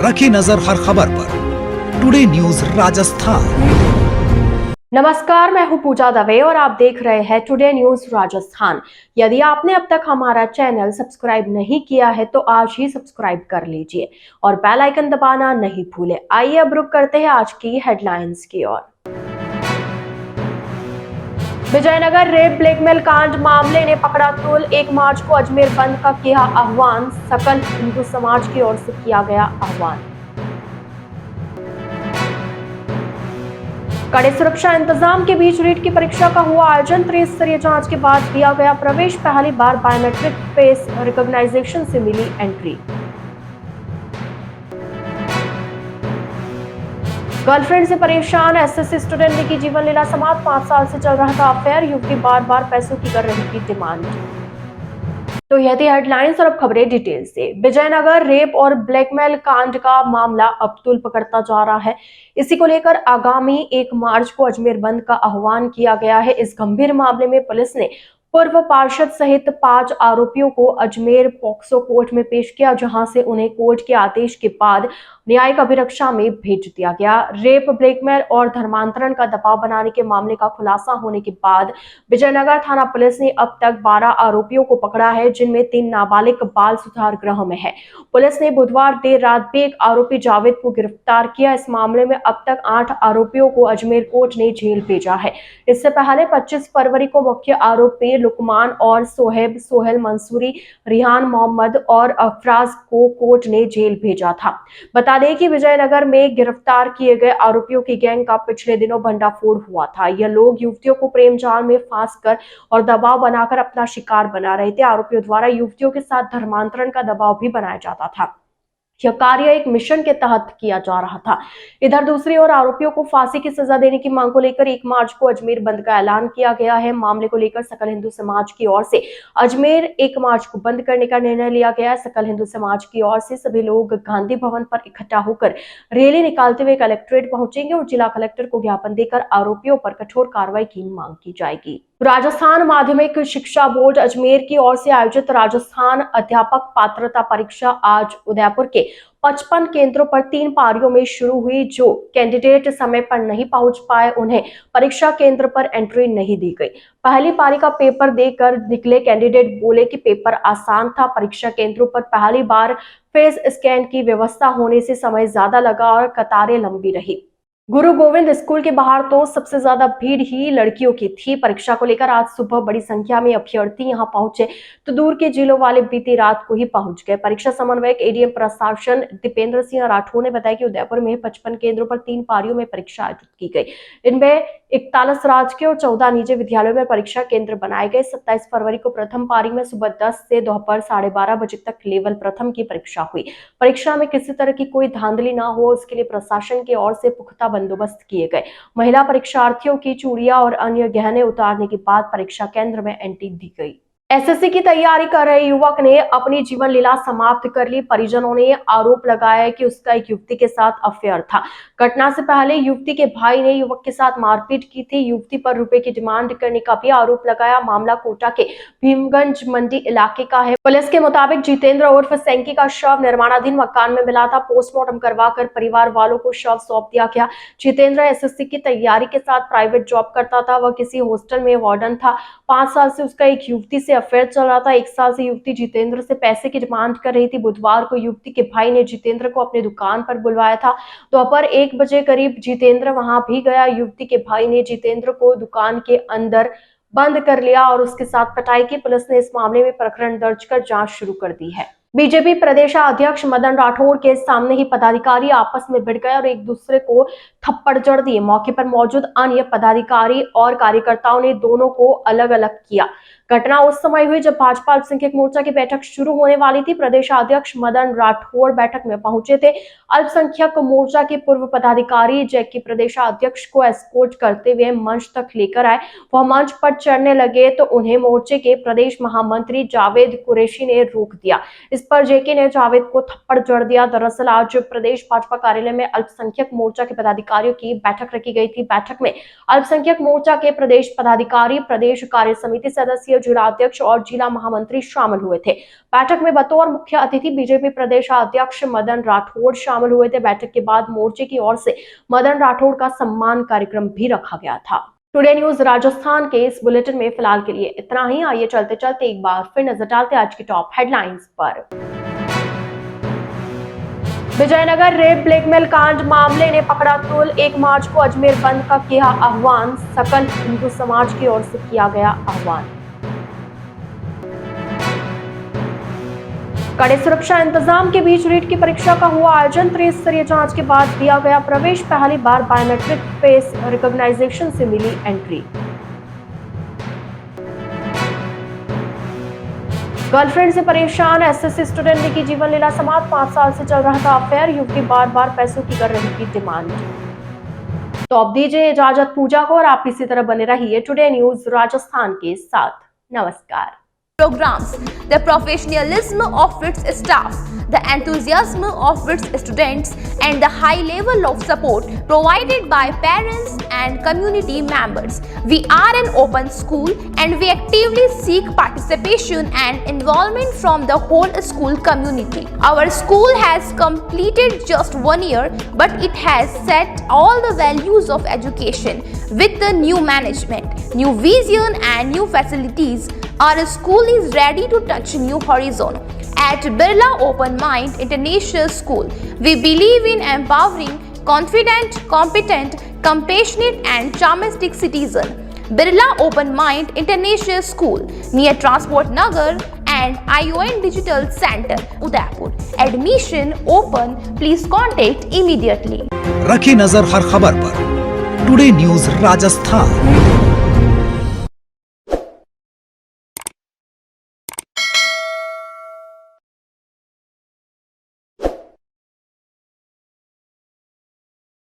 रखी नजर हर खबर पर। Today news Rajasthan. नमस्कार, मैं हूं पूजा दवे और आप देख रहे हैं टुडे न्यूज राजस्थान। यदि आपने अब तक हमारा चैनल सब्सक्राइब नहीं किया है तो आज ही सब्सक्राइब कर लीजिए और बेल आइकन दबाना नहीं भूलें। आइए अब रुक करते हैं आज की हेडलाइंस की ओर। विजयनगर रेप ब्लैकमेल कांड मामले ने पकड़ा तूल। 1 मार्च को अजमेर बंद का किया आह्वान। सकल हिंदू समाज की ओर से किया गया आह्वान। कड़े सुरक्षा इंतजाम के बीच रीट की परीक्षा का हुआ आयोजन। त्रिस्तरीय जांच के बाद दिया गया प्रवेश। पहली बार बायोमेट्रिक फेस रिकॉग्नाइजेशन से मिली एंट्री। गर्लफ्रेंड से परेशान एसएससी स्टूडेंट ने की जीवन लीला समाप्त। 5 साल से चल रहा था अफेयर। युवती बार बार पैसों की कर रही थी डिमांड। तो यह थी हेडलाइंस और अब खबरें डिटेल से। विजयनगर रेप और ब्लैकमेल कांड का मामला अब तूल पकड़ता जा रहा है। इसी को लेकर आगामी 1 मार्च को अजमेर बंद का आह्वान किया गया है। इस गंभीर मामले में पुलिस ने पूर्व पार्षद सहित 5 आरोपियों को अजमेर पॉक्सो कोर्ट में पेश किया, जहां से उन्हें कोर्ट के आदेश के बाद न्यायिक अभिरक्षा में भेज दिया गया। रेप, ब्लैकमेल और धर्मांतरण का दबाव बनाने के मामले का खुलासा होने के बाद विजयनगर थाना पुलिस ने अब तक 12 आरोपियों को पकड़ा है, जिनमें 3 नाबालिग बाल सुधार गृह में है। पुलिस ने बुधवार देर रात भी एक आरोपी जावेद को गिरफ्तार किया। इस मामले में अब तक 8 आरोपियों को अजमेर कोर्ट ने जेल भेजा है। इससे पहले 25 फरवरी को मुख्य आरोपी लुकमान और सोहेब, सोहेल मंसूरी, रिहान मोहम्मद और अफराज को कोर्ट ने जेल भेजा था। बता दें कि विजयनगर में गिरफ्तार किए गए आरोपियों की गैंग का पिछले दिनों भंडाफोड़ हुआ था। यह लोग युवतियों को प्रेम जाल में फांसकर और दबाव बनाकर अपना शिकार बना रहे थे। आरोपियों द्वारा युवतियों के साथ धर्मांतरण का दबाव भी बनाया जाता था। यह कार्य एक मिशन के तहत किया जा रहा था। इधर दूसरी ओर आरोपियों को फांसी की सजा देने की मांग को लेकर 1 मार्च को अजमेर बंद का ऐलान किया गया है। मामले को लेकर सकल हिंदू समाज की ओर से अजमेर 1 मार्च को बंद करने का निर्णय लिया गया है। सकल हिंदू समाज की ओर से सभी लोग गांधी भवन पर इकट्ठा होकर रैली निकालते हुए कलेक्ट्रेट पहुंचेंगे और जिला कलेक्टर को ज्ञापन देकर आरोपियों पर कठोर कार्रवाई की मांग की जाएगी। राजस्थान माध्यमिक शिक्षा बोर्ड अजमेर की ओर से आयोजित राजस्थान अध्यापक पात्रता परीक्षा आज उदयपुर के 55 केंद्रों पर 3 पारियों में शुरू हुई। जो कैंडिडेट समय पर नहीं पहुंच पाए उन्हें परीक्षा केंद्र पर एंट्री नहीं दी गई। पहली पारी का पेपर देकर निकले कैंडिडेट बोले कि पेपर आसान था। परीक्षा केंद्रों पर पहली बार फेस स्कैन की व्यवस्था होने से समय ज्यादा लगा और कतारें लंबी रही। गुरु गोविंद स्कूल के बाहर तो सबसे ज्यादा भीड़ ही लड़कियों की थी। परीक्षा को लेकर आज सुबह बड़ी संख्या में अभ्यर्थी यहां पहुंचे तो दूर के जिलों वाले बीती रात को ही पहुंच गए। परीक्षा समन्वयक एडीएम प्रशासन दीपेंद्र सिंह राठौर ने बताया कि उदयपुर में 55 केंद्रों पर 3 पारियों में परीक्षा आयोजित की गई। इनमें 41 राजकीय और 14 निजी विद्यालयों में परीक्षा केंद्र बनाए गए। 27 फरवरी को प्रथम पारी में सुबह 10 से दोपहर 12:30 बजे तक लेवल प्रथम की परीक्षा हुई। परीक्षा में किसी तरह की कोई धांधली ना हो, उसके लिए प्रशासन की ओर से पुख्ता बंदोबस्त किए गए। महिला परीक्षार्थियों की चूड़ियां और अन्य गहने उतारने के बाद परीक्षा केंद्र में एंट्री दी गई। एसएससी की तैयारी कर रहे युवक ने अपनी जीवन लीला समाप्त कर ली। परिजनों ने आरोप लगाया कि उसका एक युवती के साथ अफेयर था। घटना से पहले युवती के भाई ने युवक के साथ मारपीट की थी। युवती पर रुपए की डिमांड करने का भी आरोप लगाया। मामला कोटा के भीमगंज मंडी इलाके का है। पुलिस के मुताबिक जितेंद्र उर्फ सेंकी का शव निर्माणाधीन मकान में मिला था। पोस्टमार्टम करवाकर परिवार वालों को शव सौंप दिया गया। जितेंद्र एसएससी की तैयारी के साथ प्राइवेट जॉब करता था। वह किसी हॉस्टल में वार्डन था। 5 साल से उसका एक युवती से अफेयर चल रहा था। 1 साल से युवती जितेंद्र से पैसे की डिमांड कर रही थी। बुधवार को युवती के भाई ने जितेंद्र को अपनी दुकान पर बुलवाया था। दोपहर 1 बजे करीब जितेंद्र वहां भी गया। युवती के भाई ने जितेंद्र को दुकान के अंदर बंद कर लिया और उसके साथ पिटाई की। पुलिस ने इस मामले में प्रकरण दर्ज कर जांच शुरू कर दी है। बीजेपी प्रदेशाध्यक्ष मदन राठौड़ के सामने ही पदाधिकारी आपस में भिड़ गए और एक दूसरे को थप्पड़ जड़ दिए। मौके पर मौजूद अन्य पदाधिकारी और कार्यकर्ताओं ने दोनों को अलग अलग किया। घटना उस समय हुई जब भाजपा अल्पसंख्यक मोर्चा की बैठक शुरू होने वाली थी। प्रदेशाध्यक्ष मदन राठौड़ बैठक में पहुंचे थे। अल्पसंख्यक मोर्चा के पूर्व पदाधिकारी जैकी प्रदेशाध्यक्ष को एस्कोर्ट करते हुए मंच तक लेकर आए। वह मंच पर चढ़ने लगे तो उन्हें मोर्चे के प्रदेश महामंत्री जावेद कुरैशी ने रोक दिया। इस पर जेके ने जावेद को थप्पड़ जड़ दिया। दरअसल आज प्रदेश भाजपा कार्यालय में अल्पसंख्यक मोर्चा के पदाधिकारियों की बैठक रखी गई थी। बैठक में अल्पसंख्यक मोर्चा के प्रदेश पदाधिकारी, प्रदेश कार्य समिति सदस्य, जिलाध्यक्ष और जिला महामंत्री शामिल हुए थे। बैठक में बतौर मुख्य अतिथि बीजेपी प्रदेशाध्यक्ष मदन राठौड़ शामिल हुए थे। बैठक के बाद मोर्चे की ओर से मदन राठौड़ का सम्मान कार्यक्रम भी रखा गया था। टुडे न्यूज राजस्थान के इस बुलेटिन में फिलहाल के लिए इतना ही। आइए चलते चलते एक बार फिर नजर डालते आज की टॉप हेडलाइंस पर। विजयनगर रेप ब्लैकमेल कांड मामले ने पकड़ा तूल। 1 मार्च को अजमेर बंद का किया आह्वान। सकल हिंदू समाज की ओर से किया गया आह्वान। कड़े सुरक्षा इंतजाम के बीच रीट की परीक्षा का हुआ आयोजन। त्रिस्तरीय जांच के बाद दिया गया प्रवेश। पहली बार बायोमेट्रिक फेस रिकॉग्नाइजेशन से मिली एंट्री। गर्लफ्रेंड से परेशान एसएससी स्टूडेंट ने की जीवन लीला समाप्त। 5 साल से चल रहा था अफेयर। युवती बार बार पैसों की कर रही थी डिमांड। तो अब दीजिए इजाजत पूजा को और आप इसी तरह बने रहिए टुडे न्यूज राजस्थान के साथ। नमस्कार। Programs, the professionalism of its staff, the enthusiasm of its students, and the high level of support provided by parents and community members. We are an open school and we actively seek participation and involvement from the whole school community. Our school has completed just 1 year, but it has set all the values of education with the new management, new vision and new facilities. Our school is ready to touch new horizon. At Birla Open Mind International School, we believe in empowering confident, competent, compassionate and charmistic citizen. Birla Open Mind International School near Transport Nagar and ION Digital Center, Udaipur. Admission open. Please contact immediately. रखी नजर हर खबर पर। Today news Rajasthan.